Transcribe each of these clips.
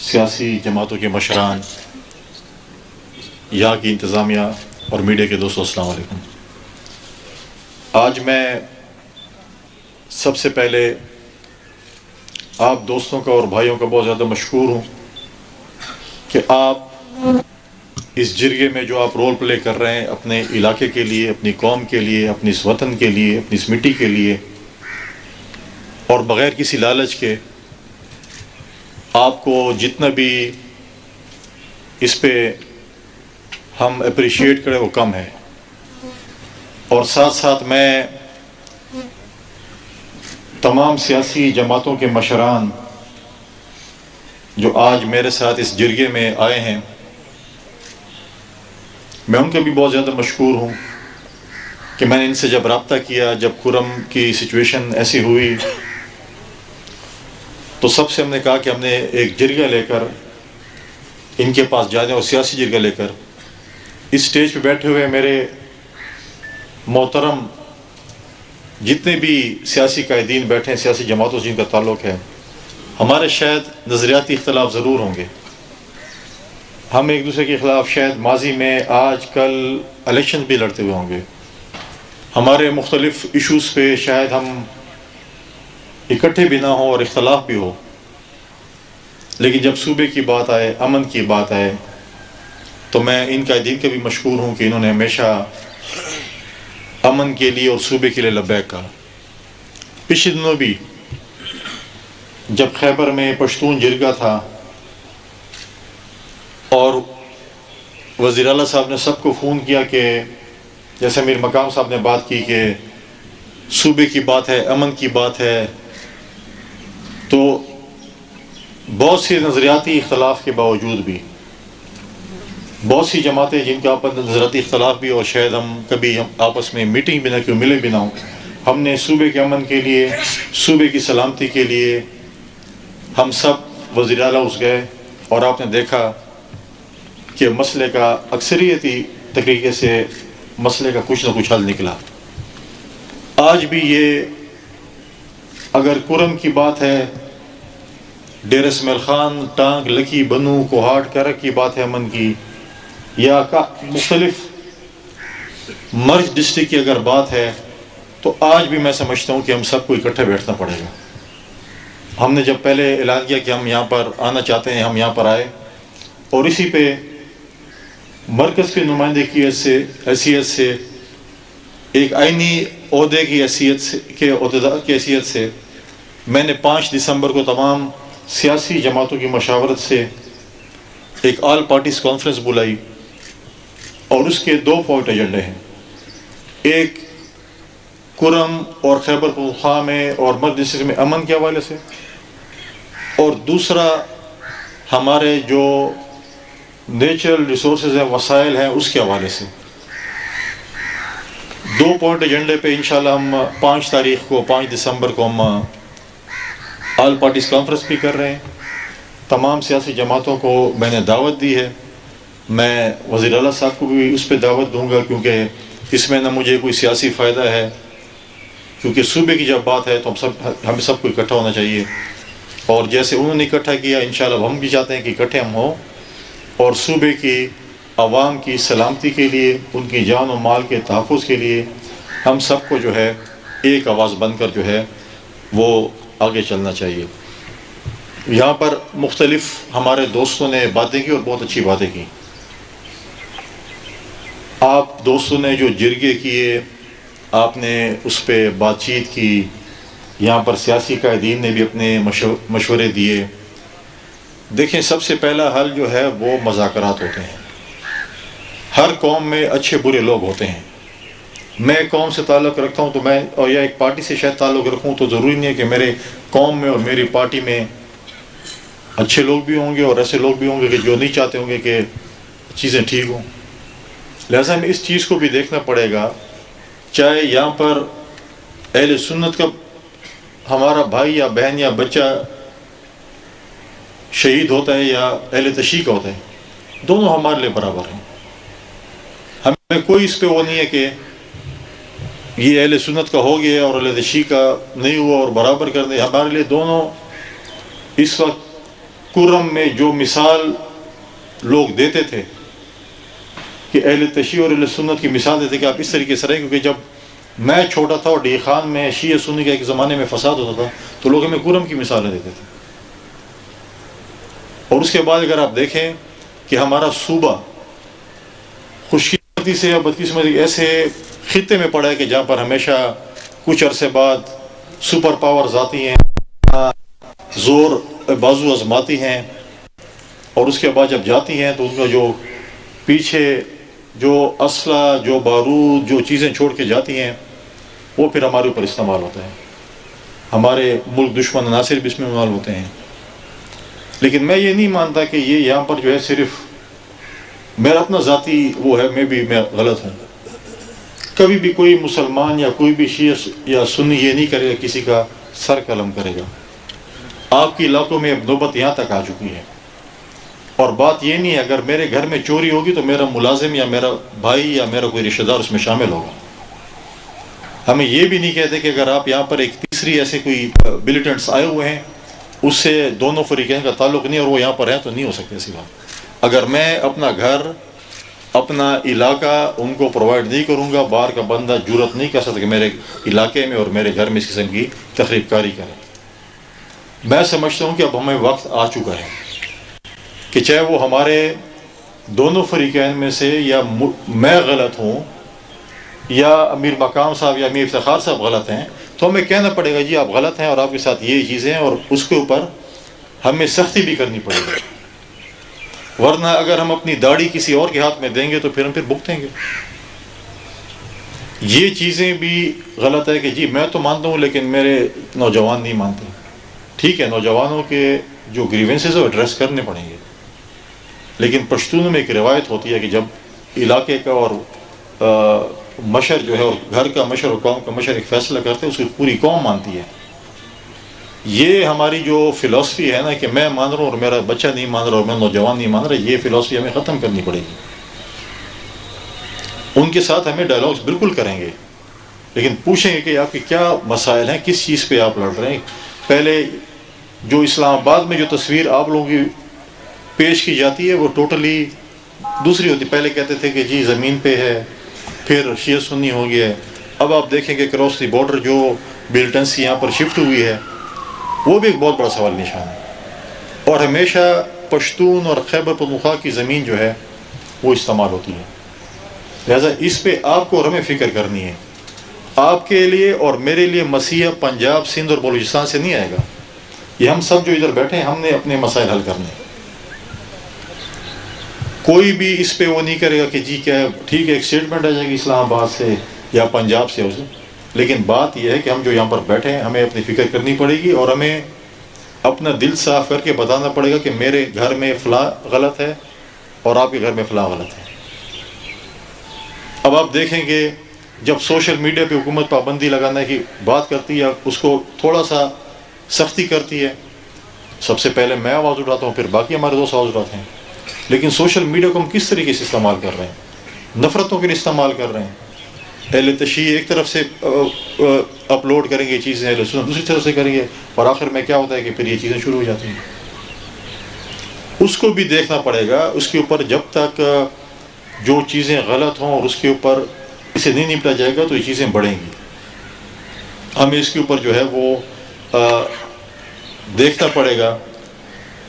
سیاسی جماعتوں کے مشران، یہاں کی انتظامیہ اور میڈیا کے دوستوں، السلام علیکم۔ آج میں سب سے پہلے آپ دوستوں کا اور بھائیوں کا بہت زیادہ مشکور ہوں کہ آپ اس جرگے میں جو آپ رول پلے کر رہے ہیں اپنے علاقے کے لیے، اپنی قوم کے لیے، اپنی اس وطن کے لیے، اپنی اس مٹی کے لیے، اور بغیر کسی لالچ کے آپ کو جتنا بھی اس پہ ہم اپریشیٹ کریں وہ کم ہے۔ اور ساتھ ساتھ میں تمام سیاسی جماعتوں کے مشران جو آج میرے ساتھ اس جرگے میں آئے ہیں، میں ان کے بھی بہت زیادہ مشکور ہوں کہ میں نے ان سے جب رابطہ کیا، جب کرم کی سچویشن ایسی ہوئی تو سب سے ہم نے کہا کہ ہم نے ایک جرگہ لے کر ان کے پاس جانے، اور سیاسی جرگہ لے کر اس سٹیج پہ بیٹھے ہوئے میرے محترم جتنے بھی سیاسی قائدین بیٹھے ہیں، سیاسی جماعتوں سے جن کا تعلق ہے، ہمارے شاید نظریاتی اختلاف ضرور ہوں گے، ہم ایک دوسرے کے خلاف شاید ماضی میں آج کل الیکشن بھی لڑتے ہوئے ہوں گے، ہمارے مختلف ایشوز پہ شاید ہم اکٹھے بھی نہ ہوں اور اختلاف بھی ہو، لیکن جب صوبے کی بات آئے، امن کی بات آئے، تو میں ان قائدین کا بھی مشکور ہوں کہ انہوں نے ہمیشہ امن کے لیے اور صوبے کے لیے لبیک کہا۔ پچھلے دنوں بھی جب خیبر میں پشتون جرگہ تھا اور وزیر اعلیٰ صاحب نے سب کو فون کیا کہ جیسے میر مقام صاحب نے بات کی کہ صوبے کی بات ہے، امن کی بات ہے، تو بہت سی نظریاتی اختلاف کے باوجود بھی بہت سی جماعتیں جن کے آپس میں نظریاتی اختلاف بھی، اور شاید ہم کبھی آپس میں میٹنگ بھی نہ کیوں، ملے بھی نہ ہوں، ہم نے صوبے کے امن کے لیے، صوبے کی سلامتی کے لیے ہم سب وزیر اعلیٰ اس گئے، اور آپ نے دیکھا کہ مسئلے کا اکثریتی طریقے سے مسئلے کا کچھ نہ کچھ حل نکلا۔ آج بھی یہ اگر کرم کی بات ہے، ڈیر اسمیل خان، ٹانک، لکی، بنو، کوہاٹ، کرک کی بات ہے امن کی، یا مختلف مرج ڈسٹرکٹ کی اگر بات ہے، تو آج بھی میں سمجھتا ہوں کہ ہم سب کو اکٹھے بیٹھنا پڑے گا۔ ہم نے جب پہلے اعلان کیا کہ ہم یہاں پر آنا چاہتے ہیں، ہم یہاں پر آئے، اور اسی پہ مرکز کے نمائندے کی حیثیت سے، ایک آئینی عہدے کی حیثیت سے، کے عہدیدار کی حیثیت سے، میں نے 5 دسمبر کو تمام سیاسی جماعتوں کی مشاورت سے ایک آل پارٹیز کانفرنس بلائی، اور اس کے 2 پوائنٹ ایجنڈے ہیں۔ ایک کرم اور خیبر پختونخوا میں اور مرکز ڈسٹرکٹ میں امن کے حوالے سے، اور دوسرا ہمارے جو نیچرل ریسورسز ہیں، وسائل ہیں، اس کے حوالے سے 2 پوائنٹ ایجنڈے پہ انشاءاللہ ہم 5 تاریخ کو، 5 دسمبر کو ہم آل پارٹیز کانفرنس بھی کر رہے ہیں۔ تمام سیاسی جماعتوں کو میں نے دعوت دی ہے، میں وزیر اعلیٰ صاحب کو بھی اس پہ دعوت دوں گا، کیونکہ اس میں نہ مجھے کوئی سیاسی فائدہ ہے، کیونکہ صوبے کی جب بات ہے تو ہم سب کو اکٹھا ہونا چاہیے، اور جیسے انہوں نے اکٹھا کیا انشاءاللہ ہم بھی چاہتے ہیں کہ اکٹھے ہم ہوں، اور صوبے کی عوام کی سلامتی کے لیے، ان کی جان و مال کے تحفظ کے لیے ہم سب کو جو ہے ایک آواز بن کر جو ہے وہ آگے چلنا چاہیے۔ یہاں پر مختلف ہمارے دوستوں نے باتیں کی اور بہت اچھی باتیں کی۔ آپ دوستوں نے جو جرگے کیے، آپ نے اس پہ بات چیت کی، یہاں پر سیاسی قائدین نے بھی اپنے مشورے دیے۔ دیکھیں، سب سے پہلا حل جو ہے وہ مذاکرات ہوتے ہیں۔ ہر قوم میں اچھے برے لوگ ہوتے ہیں۔ میں ایک قوم سے تعلق رکھتا ہوں تو میں، اور یا ایک پارٹی سے شاید تعلق رکھوں، تو ضروری نہیں ہے کہ میرے قوم میں اور میری پارٹی میں اچھے لوگ بھی ہوں گے اور ایسے لوگ بھی ہوں گے کہ جو نہیں چاہتے ہوں گے کہ چیزیں ٹھیک ہوں۔ لہٰذا ہمیں اس چیز کو بھی دیکھنا پڑے گا، چاہے یہاں پر اہل سنت کا ہمارا بھائی یا بہن یا بچہ شہید ہوتا ہے یا اہل تشیع کا ہوتا ہے، دونوں ہمارے لیے برابر ہیں۔ ہمیں کوئی اس پہ وہ نہیں ہے کہ یہ اہل سنت کا ہو گیا اور اہل تشیع کا نہیں ہوا اور برابر کر دیں۔ ہمارے لیے دونوں اس وقت کرم میں جو مثال لوگ دیتے تھے کہ اہل تشیع اور اہل سنت کی مثال دیتے کہ آپ اس طریقے سے رہیں، کیونکہ جب میں چھوٹا تھا اور ڈی خان میں شیعہ سنی کے ایک زمانے میں فساد ہوتا تھا تو لوگ ہمیں کرم کی مثالیں دیتے تھے. اور اس کے بعد اگر آپ دیکھیں کہ ہمارا صوبہ خوش قسمتی سے یا بدقسمتی ایسے خطے میں پڑا ہے کہ جہاں پر ہمیشہ کچھ عرصے بعد سپر پاورز آتی ہیں، زور بازو آزماتی ہیں، اور اس کے بعد جب جاتی ہیں تو ان کا جو پیچھے جو اسلحہ، جو بارود، جو چیزیں چھوڑ کے جاتی ہیں وہ پھر ہمارے اوپر استعمال ہوتا ہے. ہمارے ملک دشمن عناصر بھی اس میں استعمال ہوتے ہیں. لیکن میں یہ نہیں مانتا کہ یہ یہاں پر جو ہے صرف میرا اپنا ذاتی وہ ہے، میں غلط ہوں. کبھی بھی کوئی مسلمان یا کوئی بھی شیعہ یا سنی یہ نہیں کرے گا کسی کا سر قلم کرے گا. آپ کے علاقوں میں اب نوبت یہاں تک آ چکی ہے. اور بات یہ نہیں ہے اگر میرے گھر میں چوری ہوگی تو میرا ملازم یا میرا بھائی یا میرا کوئی رشتہ دار اس میں شامل ہوگا. ہمیں یہ بھی نہیں کہتے کہ اگر آپ یہاں پر ایک تیسری ایسے کوئی ملیٹنٹس آئے ہوئے ہیں اس سے دونوں فریقین کا تعلق نہیں اور وہ یہاں پر ہیں تو نہیں ہو سکتے ایسی بات. اگر میں اپنا گھر، اپنا علاقہ ان کو پرووائڈ نہیں کروں گا، باہر کا بندہ جرأت نہیں کر سکتا کہ میرے علاقے میں اور میرے گھر میں اس قسم کی تخریب کاری کرے. میں سمجھتا ہوں کہ اب ہمیں وقت آ چکا ہے کہ چاہے وہ ہمارے دونوں فریقین میں سے یا میں غلط ہوں یا امیر مقام صاحب یا امیر افتخار صاحب غلط ہیں، تو ہمیں کہنا پڑے گا جی آپ غلط ہیں اور آپ کے ساتھ یہ چیزیں ہیں اور اس کے اوپر ہمیں سختی بھی کرنی پڑے گی. ورنہ اگر ہم اپنی داڑھی کسی اور کے ہاتھ میں دیں گے تو پھر ہم بھگتیں گے. یہ چیزیں بھی غلط ہے کہ جی میں تو مانتا ہوں لیکن میرے نوجوان نہیں مانتے. ٹھیک ہے، نوجوانوں کے جو گریونسز وہ ایڈریس کرنے پڑیں گے، لیکن پشتونوں میں ایک روایت ہوتی ہے کہ جب علاقے کا اور مشر جو ہے اور گھر کا مشر اور قوم کا مشر ایک فیصلہ کرتے ہیں اس کی پوری قوم مانتی ہے. یہ ہماری جو فلسفی ہے نا کہ میں مان رہا ہوں اور میرا بچہ نہیں مان رہا اور میں نوجوان نہیں مان رہا، یہ فلسفی ہمیں ختم کرنی پڑے گی. ان کے ساتھ ہمیں ڈائلاگس بالکل کریں گے لیکن پوچھیں گے کہ آپ کے کیا مسائل ہیں، کس چیز پہ آپ لڑ رہے ہیں. پہلے جو اسلام آباد میں جو تصویر آپ لوگوں کی پیش کی جاتی ہے وہ ٹوٹلی دوسری ہوتی. پہلے کہتے تھے کہ جی زمین پہ ہے، پھر شیعہ سنی ہو گیا ہے. اب آپ دیکھیں کہ کراس دی بارڈر جو ملیٹنسی یہاں پر شفٹ ہوئی ہے وہ بھی ایک بہت بڑا سوال نشان ہے. اور ہمیشہ پشتون اور خیبر پختونخوا کی زمین جو ہے وہ استعمال ہوتی ہے. لہٰذا اس پہ آپ کو اور ہمیں فکر کرنی ہے. آپ کے لیے اور میرے لیے مسیح پنجاب، سندھ اور بلوچستان سے نہیں آئے گا. یہ ہم سب جو ادھر بیٹھے ہیں ہم نے اپنے مسائل حل کرنے. کوئی بھی اس پہ وہ نہیں کرے گا کہ جی کیا ہے ٹھیک ہے ایک اسٹیٹمنٹ آ جائے گی اسلام آباد سے یا پنجاب سے اسے. لیکن بات یہ ہے کہ ہم جو یہاں پر بیٹھے ہیں ہمیں اپنی فکر کرنی پڑے گی اور ہمیں اپنا دل صاف کر کے بتانا پڑے گا کہ میرے گھر میں فلاں غلط ہے اور آپ کے گھر میں فلاں غلط ہے. اب آپ دیکھیں کہ جب سوشل میڈیا پہ حکومت پابندی لگانے کی بات کرتی ہے، اس کو تھوڑا سا سختی کرتی ہے، سب سے پہلے میں آواز اٹھاتا ہوں پھر باقی ہمارے دوست آواز اٹھاتے ہیں. لیکن سوشل میڈیا کو ہم کس طریقے سے استعمال کر رہے ہیں؟ نفرتوں کے لیے استعمال کر رہے ہیں. اہل تشیع ایک طرف سے اپلوڈ کریں گے چیزیں، اہل سنت دوسری طرف سے کریں گے، اور آخر میں کیا ہوتا ہے کہ پھر یہ چیزیں شروع ہو جاتی ہیں. اس کو بھی دیکھنا پڑے گا. اس کے اوپر جب تک جو چیزیں غلط ہوں اور اس کے اوپر اسے نہیں نپٹا جائے گا تو یہ چیزیں بڑھیں گی. ہمیں اس کے اوپر جو ہے وہ دیکھنا پڑے گا.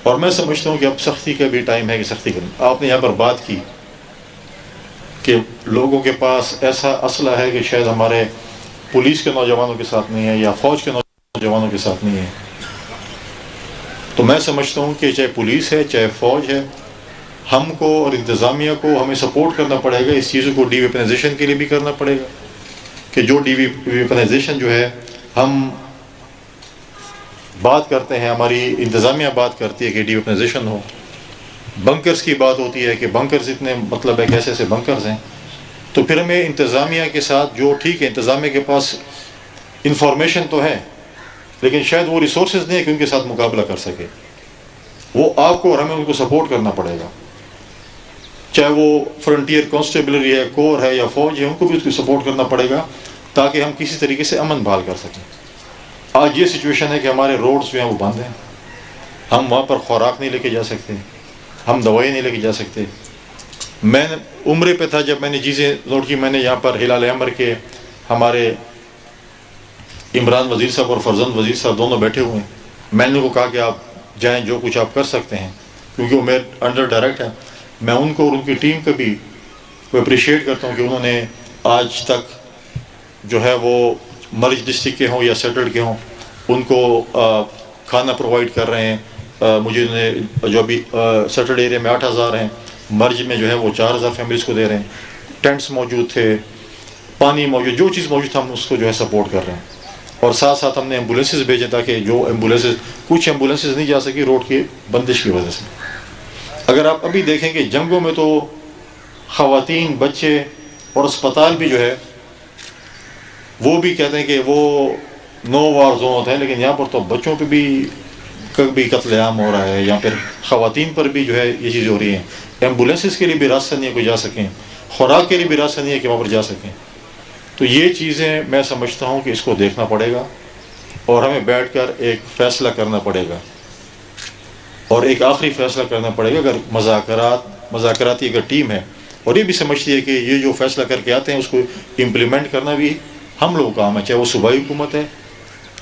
اور میں سمجھتا ہوں کہ اب سختی کا بھی ٹائم ہے کہ سختی کریں. آپ نے یہاں پر بات کی کہ لوگوں کے پاس ایسا اسلحہ ہے کہ شاید ہمارے پولیس کے نوجوانوں کے ساتھ نہیں ہے یا فوج کے نوجوانوں کے ساتھ نہیں ہے. تو میں سمجھتا ہوں کہ چاہے پولیس ہے چاہے فوج ہے، ہم کو اور انتظامیہ کو ہمیں سپورٹ کرنا پڑے گا. اس چیزوں کو ڈی ویپنائزیشن کے لیے بھی کرنا پڑے گا کہ جو ڈی ویپنائزیشن جو ہے ہم بات کرتے ہیں، ہماری انتظامیہ بات کرتی ہے کہ ڈی ویپنائزیشن ہو. بنکرز کی بات ہوتی ہے کہ بنکرز اتنے مطلب ہے کہ ایسے ایسے بنکرز ہیں. تو پھر ہمیں انتظامیہ کے ساتھ جو ٹھیک ہے انتظامیہ کے پاس انفارمیشن تو ہے لیکن شاید وہ ریسورسز نہیں ہے کہ ان کے ساتھ مقابلہ کر سکے. وہ آپ کو اور ہمیں ان کو سپورٹ کرنا پڑے گا. چاہے وہ فرنٹیئر کانسٹیبلری ہے، کور ہے یا فوج ہے، ان کو بھی اس کو سپورٹ کرنا پڑے گا تاکہ ہم کسی طریقے سے امن بحال کر سکیں. آج یہ سچویشن ہے کہ ہمارے روڈز جو ہیں وہ بند ہیں. ہم وہاں پر خوراک نہیں لے کے جا سکتے، ہم دوائی نہیں لے کے جا سکتے. میں نے عمرے پہ تھا جب میں نے چیزیں نوٹ کی. میں نے یہاں پر ہلال احمر کے ہمارے عمران وزیر صاحب اور فرزند وزیر صاحب دونوں بیٹھے ہوئے ہیں. میں نے ان کو کہا کہ آپ جائیں، جو کچھ آپ کر سکتے ہیں، کیونکہ وہ میرے انڈر ڈائریکٹ ہے. میں ان کو اور ان کی ٹیم کو بھی اپریشیٹ کرتا ہوں کہ انہوں نے آج تک جو ہے وہ مرج ڈسٹرکٹ کے ہوں یا سیٹلڈ کے ہوں، ان کو کھانا پرووائڈ کر رہے ہیں. مجھے جو ابھی سیٹلڈ ایریا میں 8,000 ہیں، مرج میں جو ہے وہ 4,000 فیملیز کو دے رہے ہیں. ٹینٹس موجود تھے، پانی موجود، جو چیز موجود تھا ہم اس کو جو ہے سپورٹ کر رہے ہیں. اور ساتھ ساتھ ہم نے ایمبولینسز بھیجے تاکہ جو کچھ ایمبولینسز نہیں جا سکی روڈ کی بندش کی وجہ سے. اگر آپ ابھی دیکھیں کہ جنگوں میں تو خواتین، بچے اور اسپتال بھی جو ہے وہ بھی کہتے ہیں کہ وہ نو وار زون ہوتے ہیں، لیکن یہاں پر تو بچوں پہ بھی کبھی قتل عام ہو رہا ہے، یا پھر خواتین پر بھی جو ہے یہ چیزیں ہو رہی ہیں. ایمبولینسز کے لیے بھی راستہ نہیں ہے کوئی جا سکیں، خوراک کے لیے بھی راستہ نہیں ہے کہ وہاں پر جا سکیں. تو یہ چیزیں میں سمجھتا ہوں کہ اس کو دیکھنا پڑے گا اور ہمیں بیٹھ کر ایک فیصلہ کرنا پڑے گا، اور ایک آخری فیصلہ کرنا پڑے گا. اگر مذاکراتی اگر ٹیم ہے اور یہ بھی سمجھتی ہے کہ یہ جو فیصلہ کر کے آتے ہیں اس کو امپلیمنٹ کرنا بھی ہم لوگوں کا کام ہے، چاہے وہ صوبائی حکومت ہے،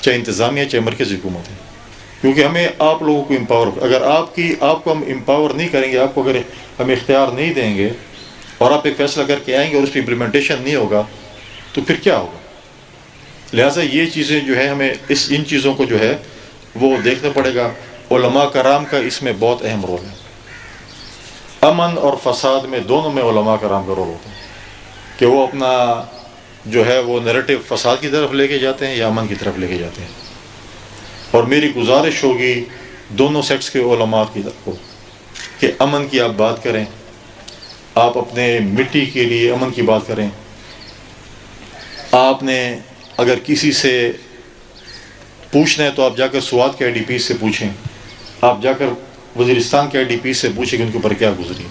چاہے انتظامیہ، چاہے مرکزی حکومت ہے. کیونکہ ہمیں آپ لوگوں کو امپاور، اگر آپ کو ہم امپاور نہیں کریں گے، آپ کو اگر ہم اختیار نہیں دیں گے اور آپ ایک فیصلہ کر کے آئیں گے اور اس پہ امپلیمنٹیشن نہیں ہوگا تو پھر کیا ہوگا؟ لہٰذا یہ چیزیں جو ہے ہمیں ان چیزوں کو جو ہے وہ دیکھنا پڑے گا. علماء کرام کا اس میں بہت اہم رول ہے. امن اور فساد میں دونوں میں علماء کرام کا رول ہوتا ہے کہ وہ اپنا جو ہے وہ نیریٹو فساد کی طرف لے کے جاتے ہیں یا امن کی طرف لے کے جاتے ہیں. اور میری گزارش ہوگی دونوں سیکٹس کے علماء کی طرف کو کہ امن کی آپ بات کریں، آپ اپنے مٹی کے لیے امن کی بات کریں. آپ نے اگر کسی سے پوچھنا ہے تو آپ جا کر سوات کے IDP سے پوچھیں، آپ جا کر وزیرستان کے IDP سے پوچھیں کہ ان کے اوپر کیا گزری.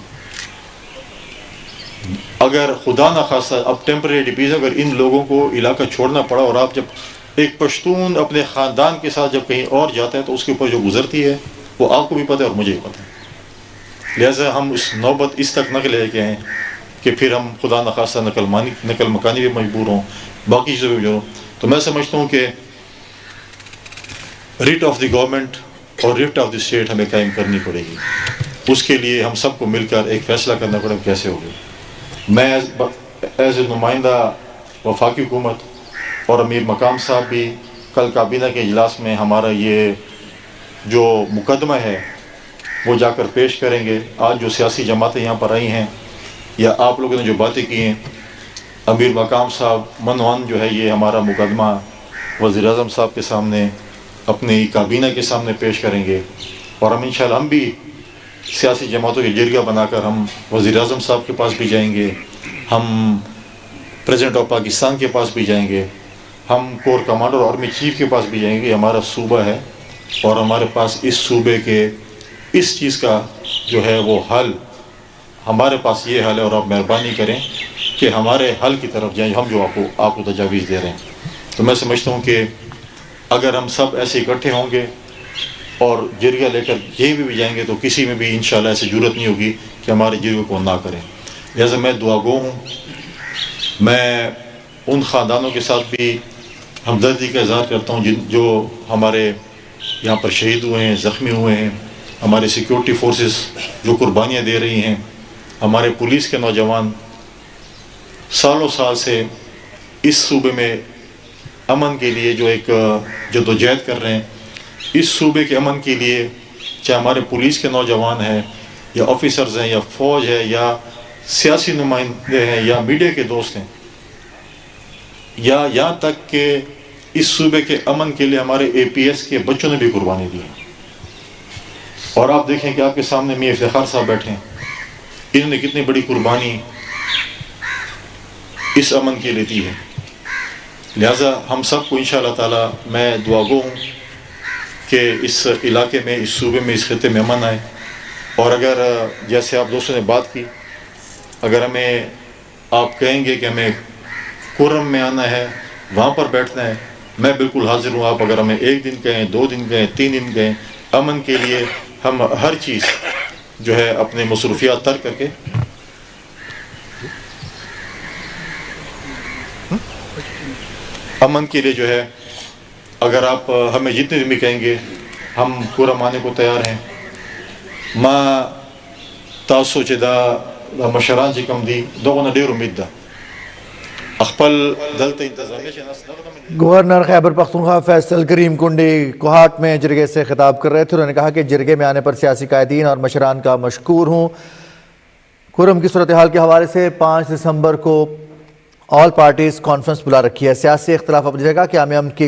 اگر خدا نخواستہ اب ٹیمپرری IDPs اگر ان لوگوں کو علاقہ چھوڑنا پڑا، اور آپ جب ایک پشتون اپنے خاندان کے ساتھ جب کہیں اور جاتا ہے تو اس کے اوپر جو گزرتی ہے وہ آپ کو بھی پتہ ہے اور مجھے بھی پتہ ہے. لہٰذا ہم اس نوبت اس تک نہ لے کے آئیں کہ پھر ہم خدا نخواستہ نقل مکانی بھی مجبور ہوں، باقی چیزوں بھی ہوں. تو میں سمجھتا ہوں کہ ریٹ آف دی گورنمنٹ اور ریٹ آف دی اسٹیٹ ہمیں قائم کرنی پڑے گی. اس کے لیے ہم سب کو مل کر ایک فیصلہ کرنا پڑے گا کیسے ہوگی. میں ایز اے نمائندہ وفاقی حکومت اور امیر مقام صاحب بھی کل کابینہ کے اجلاس میں ہمارا یہ جو مقدمہ ہے وہ جا کر پیش کریں گے. آج جو سیاسی جماعتیں یہاں پر آئی ہیں یا آپ لوگوں نے جو باتیں کی ہیں، امیر مقام صاحب منوان جو ہے یہ ہمارا مقدمہ وزیر اعظم صاحب کے سامنے اپنی کابینہ کے سامنے پیش کریں گے. اور ہم انشاءاللہ ہم بھی سیاسی جماعتوں کی جرگہ بنا کر ہم وزیر اعظم صاحب کے پاس بھی جائیں گے، ہم پریزیڈنٹ آف پاکستان کے پاس بھی جائیں گے، ہم کور کمانڈر اور آرمی چیف کے پاس بھی جائیں گے. ہمارا صوبہ ہے اور ہمارے پاس اس صوبے کے اس چیز کا جو ہے وہ حل، ہمارے پاس یہ حل ہے، اور آپ مہربانی کریں کہ ہمارے حل کی طرف جائیں ہم جو آپ کو تجاویز دے رہے ہیں. تو میں سمجھتا ہوں کہ اگر ہم سب ایسے اکٹھے ہوں گے اور جرگہ لے کر یہ بھی جائیں گے تو کسی میں بھی انشاءاللہ ایسی ضرورت نہیں ہوگی کہ ہمارے جرگے کو نہ کریں. لہٰذا میں دعا گو ہوں. میں ان خاندانوں کے ساتھ بھی ہمدردی کا اظہار کرتا ہوں جو ہمارے یہاں پر شہید ہوئے ہیں، زخمی ہوئے ہیں، ہمارے سیکیورٹی فورسز جو قربانیاں دے رہی ہیں، ہمارے پولیس کے نوجوان سالوں سال سے اس صوبے میں امن کے لیے جو ایک جدوجہد کر رہے ہیں. اس صوبے کے امن کے لیے چاہے ہمارے پولیس کے نوجوان ہیں یا آفیسرز ہیں یا فوج ہے یا سیاسی نمائندے ہیں یا میڈیا کے دوست ہیں، یا یہاں تک کہ اس صوبے کے امن کے لیے ہمارے APS کے بچوں نے بھی قربانی دی ہے. اور آپ دیکھیں کہ آپ کے سامنے میاں افتخار صاحب بیٹھے ہیں، انہوں نے کتنی بڑی قربانی اس امن کے لیے دی ہے. لہٰذا ہم سب کو انشاءاللہ تعالی میں دعا گو ہوں کہ اس علاقے میں، اس صوبے میں، اس خطے میں امن آئے. اور اگر جیسے آپ دوستوں نے بات کی، اگر ہمیں آپ کہیں گے کہ ہمیں کرم میں آنا ہے، وہاں پر بیٹھنا ہے، میں بالکل حاضر ہوں. آپ اگر ہمیں 1 دن کہیں، 2 دن کہیں، 3 دن کہیں، امن کے لیے ہم ہر چیز جو ہے اپنے مصروفیات ترک کر کے امن کے لیے جو ہے اگر آپ ہمیں جتنے دن بھی کہیں گے ہم پورا ماننے کو تیار ہیں. ما تاسو چې دا مشران چې کوم دي دغه ډېر امید ده خپل دلته انتظامیه چې ناس دغه گورنر خیبر پختونخوا فیصل کریم کنڈی کوہاٹ میں جرگے سے خطاب کر رہے تھے. انہوں نے کہا کہ جرگے میں آنے پر سیاسی قائدین اور مشران کا مشکور ہوں. کرم کی صورتحال کے حوالے سے 5 دسمبر کو آل پارٹیز کانفرنس بلا رکھی ہے. سیاسی اختلاف اپنی جگہ، قیام امن کی